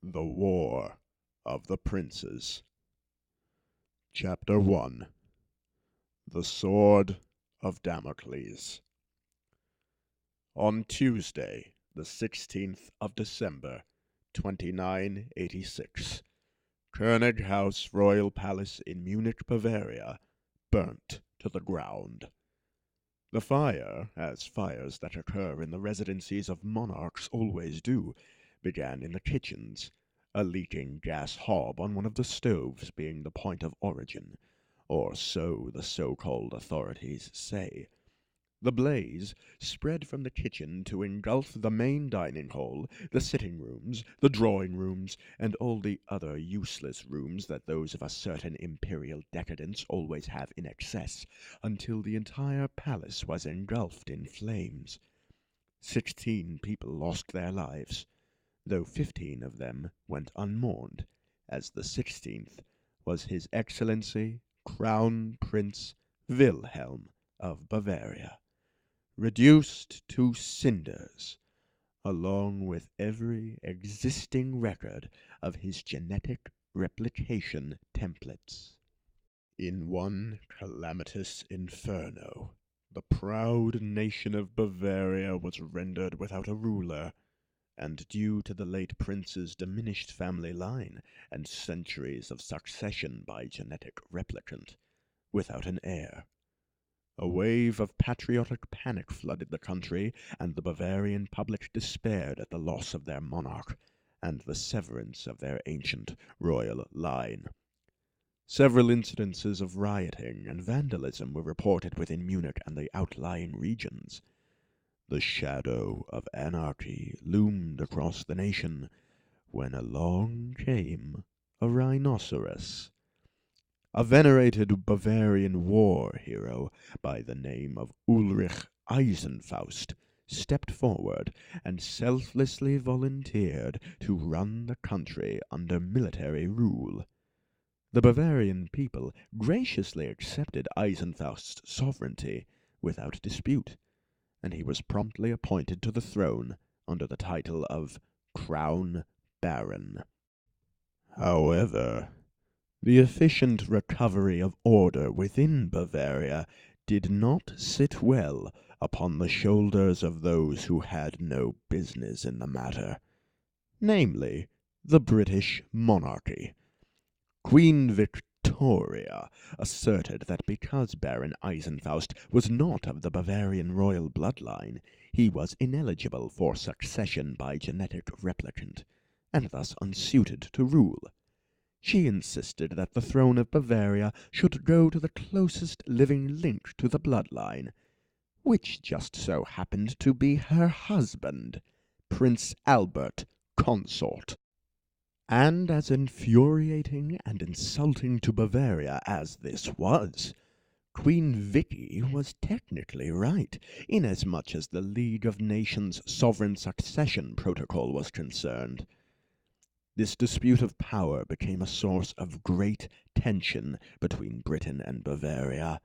The War of the Princes. Chapter 1. The Sword of Damocles. On Tuesday, the 16th of December, 2986, Königshaus Royal Palace in Munich, Bavaria, burnt to the ground. The fire, as fires that occur in the residencies of monarchs always do, began in the kitchens, a leaking gas hob on one of the stoves being the point of origin, or so the so-called authorities say. The blaze spread from the kitchen to engulf the main dining hall, the sitting rooms, the drawing rooms, and all the other useless rooms that those of a certain imperial decadence always have in excess, until the entire palace was engulfed in flames. 16 people lost their lives, though 15 of them went unmourned, as the 16th was His Excellency Crown Prince Wilhelm of Bavaria, reduced to cinders, along with every existing record of his genetic replication templates. In one calamitous inferno, the proud nation of Bavaria was rendered without a ruler, and due to the late prince's diminished family line and centuries of succession by genetic replicant, without an heir. A wave of patriotic panic flooded the country, and the Bavarian public despaired at the loss of their monarch, and the severance of their ancient royal line. Several incidences of rioting and vandalism were reported within Munich and the outlying regions. The shadow of anarchy loomed across the nation, when along came a rhinoceros. A venerated Bavarian war hero by the name of Ulrich Eisenfaust stepped forward and selflessly volunteered to run the country under military rule. The Bavarian people graciously accepted Eisenfaust's sovereignty without dispute, and he was promptly appointed to the throne under the title of Crown Baron. However, the efficient recovery of order within Bavaria did not sit well upon the shoulders of those who had no business in the matter, namely, the British monarchy. Queen Victoria asserted that because Baron Eisenfaust was not of the Bavarian royal bloodline, he was ineligible for succession by genetic replicant, and thus unsuited to rule. She insisted that the throne of Bavaria should go to the closest living link to the bloodline, which just so happened to be her husband, Prince Albert, consort. And as infuriating and insulting to Bavaria as this was, Queen Vicky was technically right, inasmuch as the League of Nations sovereign succession protocol was concerned. This dispute of power became a source of great tension between Britain and Bavaria,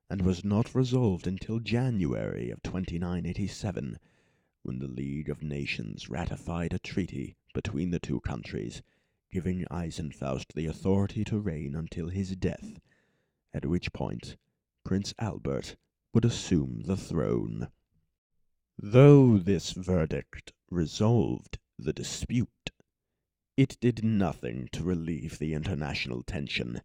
and was not resolved until January of 2987, when the League of Nations ratified a treaty between the two countries, giving Eisenfaust the authority to reign until his death, at which point Prince Albert would assume the throne. Though this verdict resolved the dispute, it did nothing to relieve the international tension.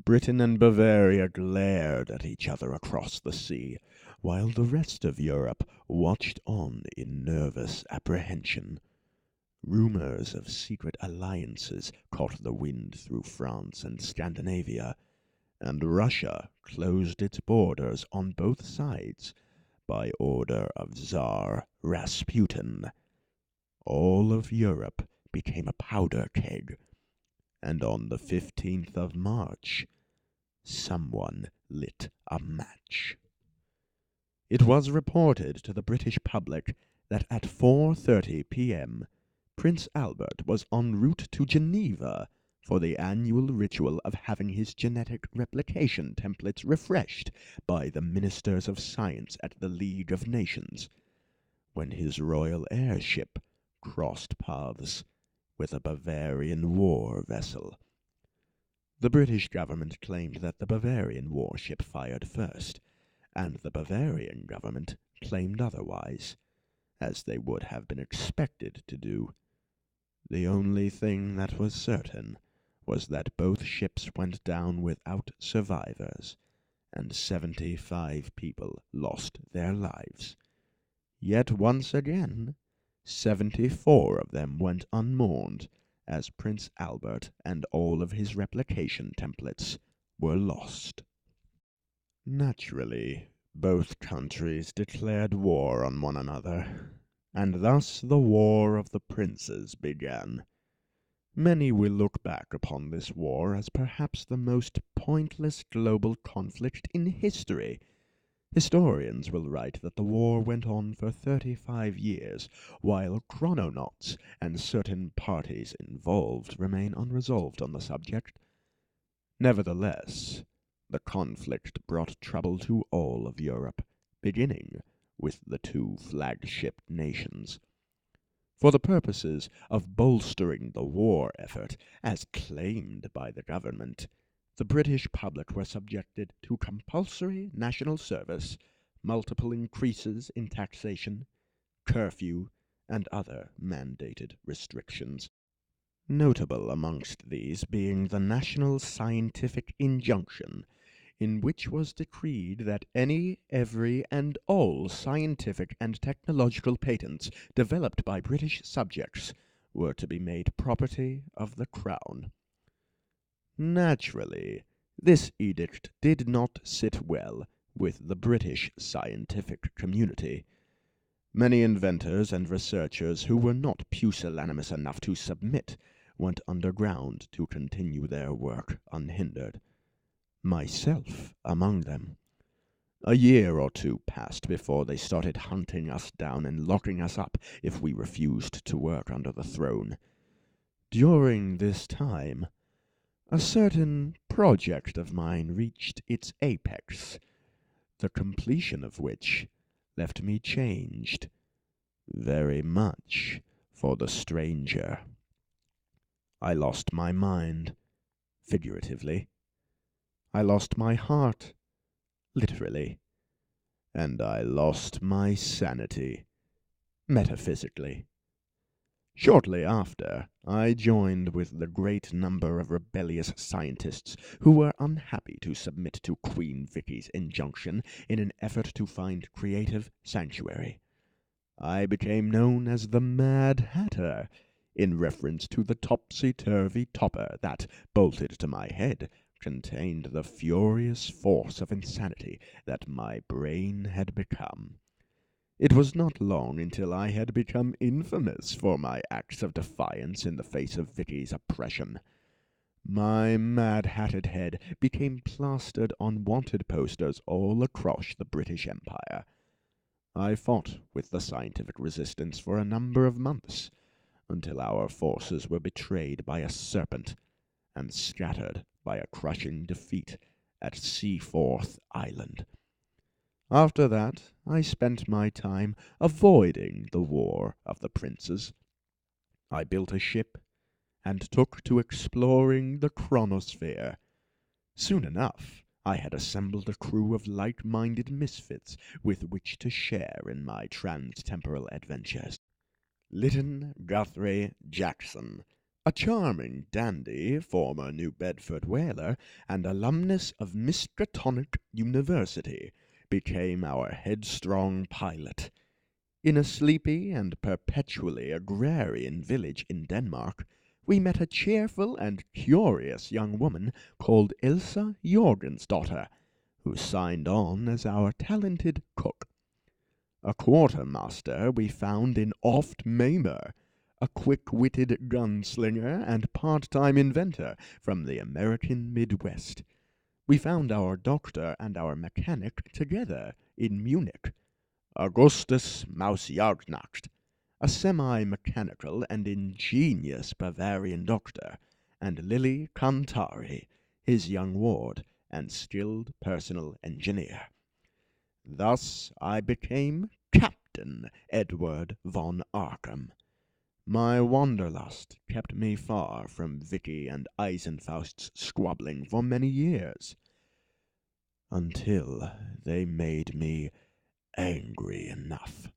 Britain and Bavaria glared at each other across the sea, while the rest of Europe watched on in nervous apprehension. Rumors of secret alliances caught the wind through France and Scandinavia, and Russia closed its borders on both sides by order of Tsar Rasputin. All of Europe became a powder keg, and on the 15th of March, someone lit a match. It was reported to the British public that at 4:30 p.m., Prince Albert was en route to Geneva for the annual ritual of having his genetic replication templates refreshed by the Ministers of Science at the League of Nations, when his royal airship crossed paths with a Bavarian war vessel. The British government claimed that the Bavarian warship fired first, and the Bavarian government claimed otherwise, as they would have been expected to do. The only thing that was certain was that both ships went down without survivors, and 75 people lost their lives. Yet once again, 74 of them went unmourned, as Prince Albert and all of his replication templates were lost. Naturally, both countries declared war on one another, and thus the War of the Princes began. Many will look back upon this war as perhaps the most pointless global conflict in history. Historians will write that the war went on for 35 years, while chrononauts and certain parties involved remain unresolved on the subject. Nevertheless, the conflict brought trouble to all of Europe, beginning with the two flagship nations. For the purposes of bolstering the war effort, as claimed by the government, the British public were subjected to compulsory national service, multiple increases in taxation, curfew, and other mandated restrictions. Notable amongst these being the National Scientific Injunction, in which was decreed that any, every, and all scientific and technological patents developed by British subjects were to be made property of the Crown. Naturally, this edict did not sit well with the British scientific community. Many inventors and researchers who were not pusillanimous enough to submit went underground to continue their work unhindered, myself among them. A year or two passed before they started hunting us down and locking us up if we refused to work under the throne. During this time, a certain project of mine reached its apex, the completion of which left me changed, very much for the stranger. I lost my mind, figuratively. I lost my heart, literally. And I lost my sanity, metaphysically. Shortly after, I joined with the great number of rebellious scientists who were unhappy to submit to Queen Vicky's injunction in an effort to find creative sanctuary. I became known as the Mad Hatter, in reference to the topsy-turvy topper that, bolted to my head, contained the furious force of insanity that my brain had become. It was not long until I had become infamous for my acts of defiance in the face of Vicky's oppression. My mad-hatted head became plastered on wanted posters all across the British Empire. I fought with the scientific resistance for a number of months, until our forces were betrayed by a serpent and scattered by a crushing defeat at Seaforth Island. After that, I spent my time avoiding the War of the Princes. I built a ship and took to exploring the chronosphere. Soon enough, I had assembled a crew of like-minded misfits with which to share in my trans-temporal adventures. Lytton Guthrie Jackson, a charming dandy, former New Bedford whaler, and alumnus of Miskatonic University, became our headstrong pilot. In a sleepy and perpetually agrarian village in Denmark, we met a cheerful and curious young woman called Ilsa Jorgensdotter, who signed on as our talented cook. A quartermaster we found in Oft Mamer, a quick-witted gunslinger and part-time inventor from the American Midwest. We found our doctor and our mechanic together in Munich. Augustus Mausjagnacht, a semi-mechanical and ingenious Bavarian doctor, and Lily Cantari, his young ward and skilled personal engineer. Thus I became Captain Edward von Arkham. My wanderlust kept me far from Vicky and Eisenfaust's squabbling for many years, until they made me angry enough.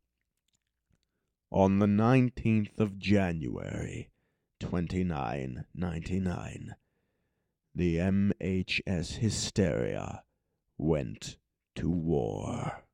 On the 19th of January, 2999, the MHS Hysteria went to war.